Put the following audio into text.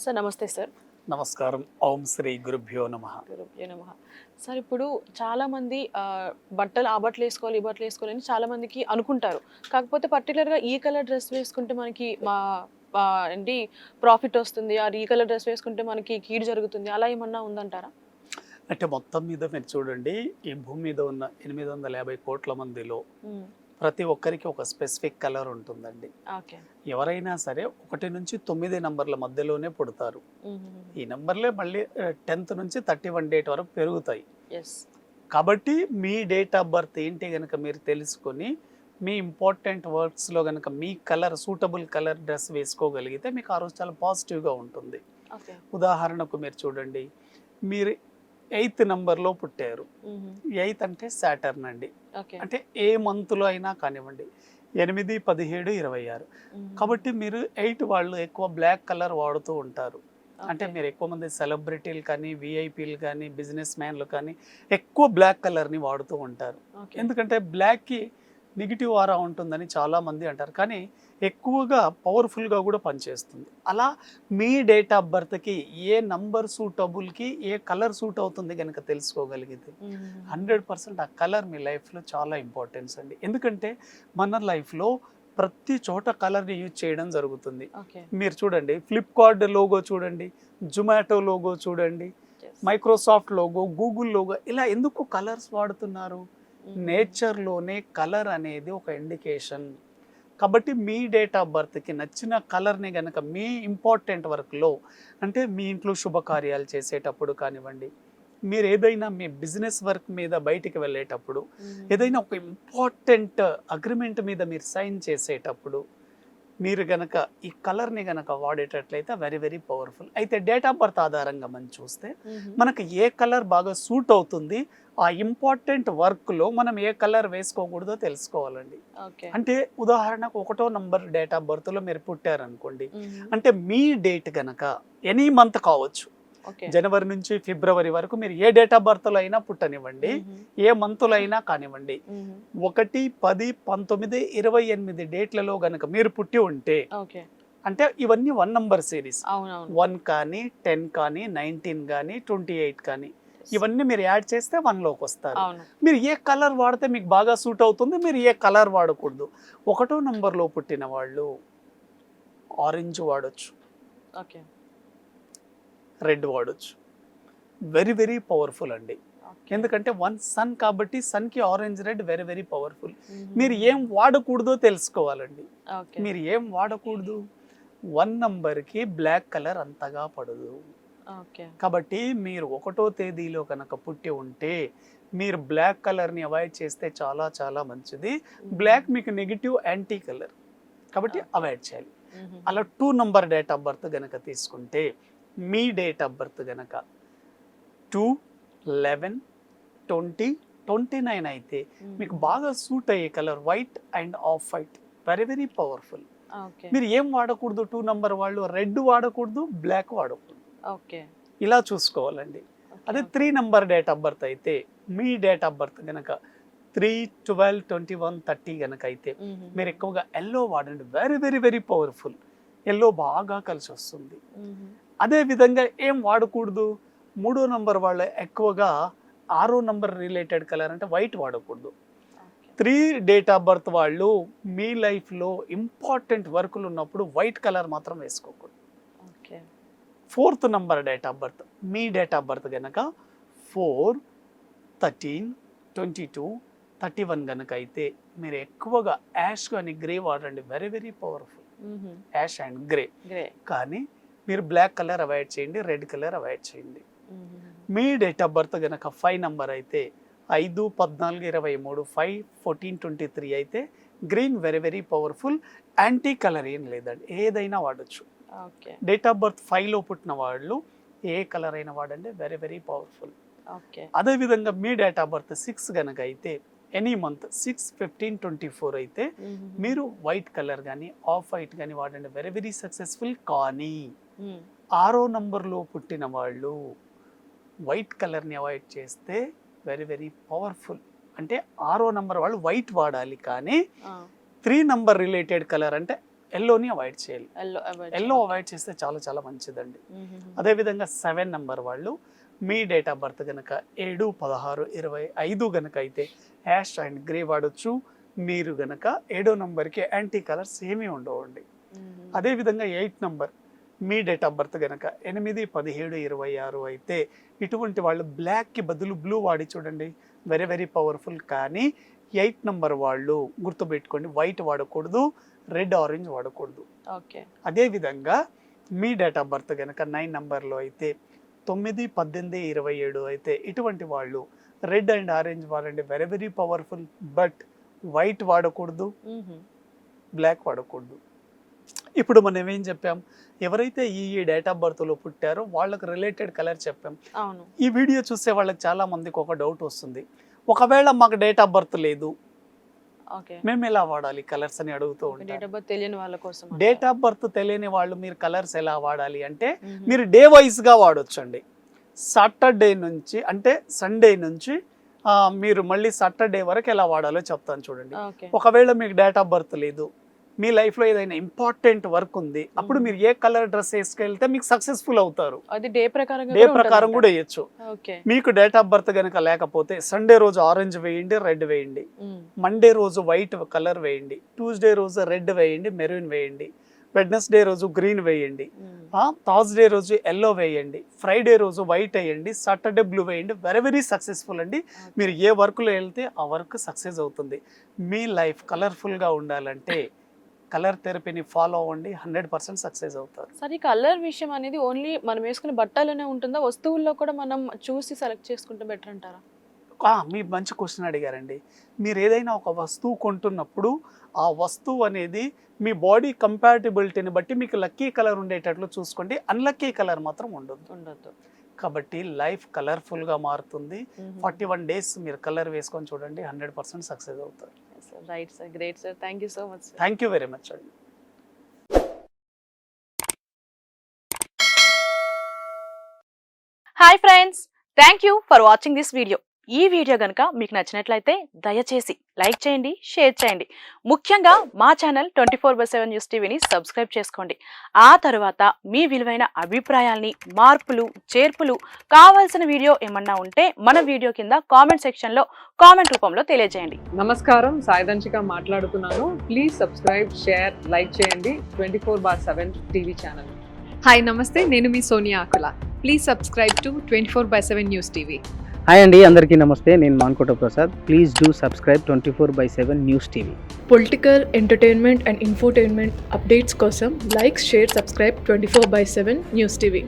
Sir నమస్తే sir. నమస్కారం. ఓం శ్రీ గురుభ్యో నమః. గురుభ్యో నమః. సార్ ఇప్పుడు చాలామంది బట్టలు ఆ బట్టలు వేసుకోవాలి, ఈ బట్టలు వేసుకోవాలి అని చాలామందికి అనుకుంటారు. కాకపోతే పర్టికులర్‌గా ఈ కలర్ డ్రెస్ వేసుకుంటే మనకి ఏంటి ప్రాఫిట్ వస్తుంది. ఈ కలర్ డ్రెస్ వేసుకుంటే మనకి కీడు జరుగుతుంది. అలా ఏమన్నా ఉందంటారా? అంటే మొత్తం మీద మీరు చూడండి, ఈ భూమి మీద ఉన్న 850 కోట్ల మందిలో హ్మ్. ప్రతి ఒక్కరికి ఒక స్పెసిఫిక్ కలర్ ఉంటుందండి. ఓకే. ఎవరైనా సరే 1 నుంచి 9 నంబర్ల మధ్యలోనే పుడతారు. హుహుహు. ఈ నంబర్లే మళ్ళీ 10th నుంచి 31 డేట్ వరకు పెరుగుతాయి. యెస్. కాబట్టి మీ డేట్ ఆఫ్ బర్త్ ఏంటి గనక మీరు తెలుసుకొని, మీ ఇంపార్టెంట్ వర్క్స్‌లో గనక మీ కలర్ సూటబుల్ కలర్ డ్రెస్ వేసుకోగలిగితే మీకు ఆ రోజు చాలా పాజిటివ్‌గా ఉంటుంది. ఓకే. ఉదాహరణకు మీరు చూడండి, మీరు 8th నంబర్‌లో పుట్టారు. హుహు. 8th అంటే సాటర్న్ అండి. ఓకే. అంటే ఏ మంత్లో అయినా కానివ్వండి. 8, 17, 26. హుహు. కాబట్టి మీరు 8 వాళ్ళు ఎక్కువ బ్లాక్ కలర్ వాడుతూ ఉంటారు. అంటే ఓకే. మీరు ఎక్కువ మంది సెలబ్రిటీలు కానీ, వీఐపీలు కానీ, బిజినెస్ మ్యాన్లు కానీ ఎక్కువ బ్లాక్ కలర్‌ని వాడుతూ ఉంటారు. ఓకే. ఎందుకంటే బ్లాక్‌కి నెగిటివ్ ఆరా ఉంటుందని చాలామంది అంటారు. కానీ ఎక్కువగా పవర్ఫుల్‌గా కూడా పనిచేస్తుంది. అలా మీ డేట్ ఆఫ్ బర్త్‌కి ఏ నంబర్ సూటబుల్‌కి ఏ కలర్ సూట్ అవుతుంది గనక తెలుసుకోగలిగితే హుహుహు. 100% ఆ కలర్ మీ లైఫ్‌లో చాలా ఇంపార్టెన్స్ అండి. ఎందుకంటే మన లైఫ్‌లో ప్రతి చోట కలర్‌ని యూజ్ చేయడం జరుగుతుంది. ఓకే. మీరు చూడండి, ఫ్లిప్‌కార్ట్ లోగో చూడండి, జొమాటో లోగో చూడండి, yes. Microsoft logo, Google logo, ఇలా ఎందుకు కలర్స్ వాడుతున్నారు? హుహు. నేచర్‌లోనే కలర్ అనేది ఒక ఇండికేషన్. కాబట్టి మీ డేట్ ఆఫ్ బర్త్‌కి నచ్చిన కలర్‌ని గనక మీ ఇంపార్టెంట్ వర్క్‌లో, అంటే మీ ఇంట్లో శుభకార్యాలు చేసేటప్పుడు కానివ్వండి, మీరు ఏదైనా మీ బిజినెస్ వర్క్ మీద బయటికి వెళ్ళేటప్పుడు, హుహు. ఏదైనా ఒక ఇంపార్టెంట్ అగ్రిమెంట్ మీద మీరు సైన్ చేసేటప్పుడు, మీరు గనక ఈ కలర్‌ని గనక వాడేటట్లయితే వెరీ వెరీ పవర్ఫుల్. అయితే డేట్ ఆఫ్ బర్త్ ఆధారంగా మనం చూస్తే హుహు. మనకు ఏ కలర్ బాగా సూట్ అవుతుంది, ఆ ఇంపార్టెంట్ వర్క్‌లో మనం ఏ కలర్ వేసుకోకూడదో తెలుసుకోవాలండి. ఓకే. అంటే ఉదాహరణకు 1వ నంబర్ డేట్ ఆఫ్ బర్త్‌లో మీరు పుట్టారనుకోండి. హుహు. అంటే మీ డేట్ గనక ఎనీ మంత్ కావచ్చు. ఓకే. జనవరి నుంచి ఫిబ్రవరి వరకు మీరు ఏ డేట్ ఆఫ్ బర్త్‌లో అయినా పుట్టనివ్వండి. హుహు. ఏ మంత్‌లో అయినా కానివ్వండి. హుహు. 1, 10, 19, 28 డేట్లలో గనక మీరు పుట్టి ఉంటే, ఓకే. అంటే ఇవన్నీ 1 నంబర్ సిరీస్. అవునవును. 1 కానీ, 10 కానీ, 19 కానీ, 28 కానీ, యెస్. ఇవన్నీ మీరు యాడ్ చేస్తే 1లోకి వస్తారు. అవును. మీరు ఏ కలర్ వాడితే మీకు బాగా సూట్ అవుతుంది, మీరు ఏ కలర్ వాడకూడదు. 1వ నంబర్‌లో పుట్టిన వాళ్ళు ఆరెంజ్ వాడొచ్చు, ఓకే. రెడ్ వాడొచ్చు. వెరీ వెరీ పవర్ఫుల్ అండి. ఓకే. ఎందుకంటే 1 సన్ కాబట్టి సన్‌కి orange, red very very powerful. హుహు. మీరు ఏం వాడకూడదో తెలుసుకోవాలండి. ఓకే. మీరు ఏం వాడకూడదు? 1 నంబర్‌కి బ్లాక్ కలర్ అంతగా పడదు. ఓకే. కాబట్టి మీరు 1వ తేదీలో కనుక పుట్టి ఉంటే మీరు బ్లాక్ కలర్‌ని అవాయిడ్ చేస్తే చాలా చాలా మంచిది. బ్లాక్ మీకు నెగెటివ్ యాంటీ కలర్. కాబట్టి ఓకే. అవాయిడ్ చేయాలి. హుహు. అలా 2 నంబర్ డేట్ ఆఫ్ బర్త్ గనక తీసుకుంటే, మీ డేట్ ఆఫ్ బర్త్ గనక 2, 11, 20, 29 అయితే మీకు హుహు. బాగా సూట్ అయ్యే colour white and off white. Very very powerful. Okay. మీరు ఏం వాడకూడదు? 2 నంబర్ వాళ్ళు రెడ్ వాడకూడదు, బ్లాక్ వాడకూడదు. ఓకే. ఇలా చూసుకోవాలండి. అదే okay. 3 number date of birth అయితే, మీ డేట్ ఆఫ్ బర్త్ గనక 3, 12, 21, 30 గనక అయితే హుహు. మీరు ఎక్కువగా యెల్లో వాడండి. Very very very powerful. Yellow బాగా కలిసి వస్తుంది. హుహు. అదే విధంగా ఏం వాడకూడదు? 3వ నంబర్ వాళ్ళు ఎక్కువగా 6వ నంబర్ రిలేటెడ్ కలర్ అంటే వైట్ వాడకూడదు. ఓకే. 3 డేట్ ఆఫ్ బర్త్ వాళ్ళు మీ లైఫ్‌లో ఇంపార్టెంట్ వర్కులు ఉన్నప్పుడు వైట్ కలర్ మాత్రం వేసుకోకూడదు. Okay. 4th number date of birth, me date of birth గనక 4, 13, 22, 31 గనక అయితే మీరు ఎక్కువగా యాష్ కానీ గ్రే వాడండి. Very very powerful. హుహు. Ash and grey. గ్రే. కానీ మీరు బ్లాక్ కలర్ అవాయిడ్ చేయండి, రెడ్ కలర్ అవాయిడ్ చేయండి. హుహు. మీ డేట్ ఆఫ్ బర్త్ గనక 5 నంబర్ అయితే 5, 14, 23, 5, 14, 23 అయితే green very very powerful. Anti colour ఏం లేదండి, ఏదైనా వాడొచ్చు. ఓకే. డేట్ ఆఫ్ బర్త్ 5లో పుట్టిన వాళ్ళు ఏ కలర్ అయినా వాడండి, వెరీ వెరీ పవర్ఫుల్. ఓకే. అదేవిధంగా మీ డేట్ ఆఫ్ బర్త్ 6 గనక అయితే ఎనీ మంత్ 6, 15, 24 అయితే హుహు. మీరు వైట్ కలర్ కానీ ఆఫ్ వైట్ కానీ వాడండి, వెరీ వెరీ సక్సెస్ఫుల్. కానీ హ్మ్. 6వ నంబర్లో పుట్టిన వాళ్ళు వైట్ కలర్ని అవాయిడ్ చేస్తే వెరీ వెరీ పవర్ఫుల్. అంటే 6వ నంబర్ వాళ్ళు వైట్ వాడాలి, కానీ ఆ! 3 నంబర్ రిలేటెడ్ కలర్ అంటే ఎల్లోని అవాయిడ్ చేయాలి. ఎల్లో ఎల్లో అవాయిడ్ చేస్తే చాలా చాలా మంచిదండి. అదేవిధంగా 7 నెంబర్ వాళ్ళు మీ డేట్ ఆఫ్ బర్త్ కనుక 7, 16, 25 కనుక అయితే యాష్ అండ్ గ్రే వాడచ్చు. మీరు గనక 7వ నెంబర్కి యాంటీ కలర్స్ ఏమీ ఉండవండి. అదేవిధంగా 8 number me date of birth కనుక 8, 17, 26 అయితే ఇటువంటి వాళ్ళు బ్లాక్కి బదులు బ్లూ వాడి చూడండి, వెరీ వెరీ పవర్ఫుల్. కానీ 8 నెంబర్ వాళ్ళు గుర్తుపెట్టుకోండి, వైట్ వాడకూడదు, రెడ్ ఆరెంజ్ వాడకూడదు. ఓకే. అదేవిధంగా మీ డేట్ ఆఫ్ బర్త్ కనుక 9 నెంబర్లో అయితే 9, 18, 27 అయితే ఇటువంటి వాళ్ళు రెడ్ అండ్ ఆరెంజ్ వాడండి, very very powerful. But white వాడకూడదు, బ్లాక్ వాడకూడదు. ఇప్పుడు మనం ఏం చెప్పాం, ఎవరైతే ఈ డేట్ ఆఫ్ బర్త్లో పుట్టారో వాళ్ళకి రిలేటెడ్ కలర్ చెప్పాం. అవును. ఈ వీడియో చూసే వాళ్ళకి చాలా మందికి ఒక డౌట్ వస్తుంది, ఒకవేళ మాకు డేట్ ఆఫ్ బర్త్ లేదు ఓకే. మేము ఎలా వాడాలి కలర్స్ అని అడుగుతూ డేట్ ఉంటారు. ఆఫ్ బర్త్ తెలియని వాళ్ళ కోసం డేట్ ఆఫ్ బర్త్ తెలియని వాళ్ళు మీరు కలర్స్ ఎలా వాడాలి అంటే మీరు డే వైజ్గా వాడొచ్చండి. సాటర్డే నుంచి అంటే సండే నుంచి మీరు మళ్ళీ సాటర్డే వరకు ఎలా వాడాలో చెప్తాను చూడండి. ఓకే. ఒకవేళ మీకు డేట్ ఆఫ్ బర్త్ లేదు, మీ లైఫ్లో ఏదైనా ఇంపార్టెంట్ వర్క్ ఉంది, అప్పుడు మీరు ఏ కలర్ డ్రెస్ వేసుకెళ్తే మీకు సక్సెస్ఫుల్ అవుతారు. అది డే ప్రకారం డే ప్రకారం కూడా వేయచ్చు. ఓకే. మీకు డేట్ ఆఫ్ బర్త్ కనుక లేకపోతే సండే రోజు ఆరెంజ్ వేయండి, రెడ్ వేయండి. మండే రోజు వైట్ కలర్ వేయండి, ట్యూస్డే రోజు రెడ్ వేయండి, మెరూన్ వేయండి, వెడ్నెస్డే రోజు గ్రీన్ వేయండి, థర్స్డే రోజు ఎల్లో వేయండి, ఫ్రైడే రోజు వైట్ వేయండి, సాటర్డే బ్లూ వేయండి. వెరీ వెరీ సక్సెస్ఫుల్ అండి. మీరు ఏ వర్క్లో వెళ్తే ఆ వర్క్ సక్సెస్ అవుతుంది. మీ లైఫ్ కలర్ఫుల్గా ఉండాలంటే కలర్ థెరపీని ఫాలో అవ్వండి, 100% సక్సెస్ అవుతారు. సరే, కలర్ విషయం అనేది ఓన్లీ మనం వేసుకునే బట్టలోనే ఉంటుందా, వస్తువుల్లో కూడా మనం చూసి సెలెక్ట్ చేసుకుంటే బెటర్ అంటారా? మీరు మంచి క్వశ్చన్ అడిగారండి. మీరు ఏదైనా ఒక వస్తువు కొంటున్నప్పుడు ఆ వస్తువు అనేది మీ బాడీ కంపాటిబిలిటీని బట్టి మీకు లక్కీ కలర్ ఉండేటట్లు చూసుకోండి, అన్లక్కీ కలర్ మాత్రం ఉండొద్దు. కాబట్టి లైఫ్ కలర్ఫుల్గా మారుతుంది. 41 days మీరు కలర్ వేసుకొని చూడండి, 100% సక్సెస్ అవుతారు. Right sir, great sir, thank you so much. Thank you very much అండి. Hi friends, thank you for watching this video. ఈ వీడియో కనుక మీకు నచ్చినట్లయితే దయచేసి లైక్ చేయండి, షేర్ చేయండి. ముఖ్యంగా మా ఛానల్ 24/7 న్యూస్ టీవీని సబ్స్క్రైబ్ చేసుకోండి. ఆ తర్వాత మీ విలువైన అభిప్రాయాల్ని, మార్పులు, చేర్పులు, కావాల్సిన వీడియో ఏమన్నా ఉంటే మన వీడియో కింద కామెంట్ సెక్షన్లో కామెంట్ రూపంలో తెలియజేయండి. నమస్కారం, సాయిదంచిక మాట్లాడుతున్నాను. ప్లీజ్ సబ్స్క్రైబ్, షేర్, లైక్ చేయండి 24/7 టీవీ ఛానల్. హాయ్ నమస్తే, నేను మీ Sonia Akula. Please subscribe to 24/7 news TV. Hi అండి, అందరికీ నమస్తే. నేను Mankota Prasad. Please do subscribe 24/7 news TV. Political, entertainment and infotainment updates కోసం like, share, subscribe 24/7 news TV.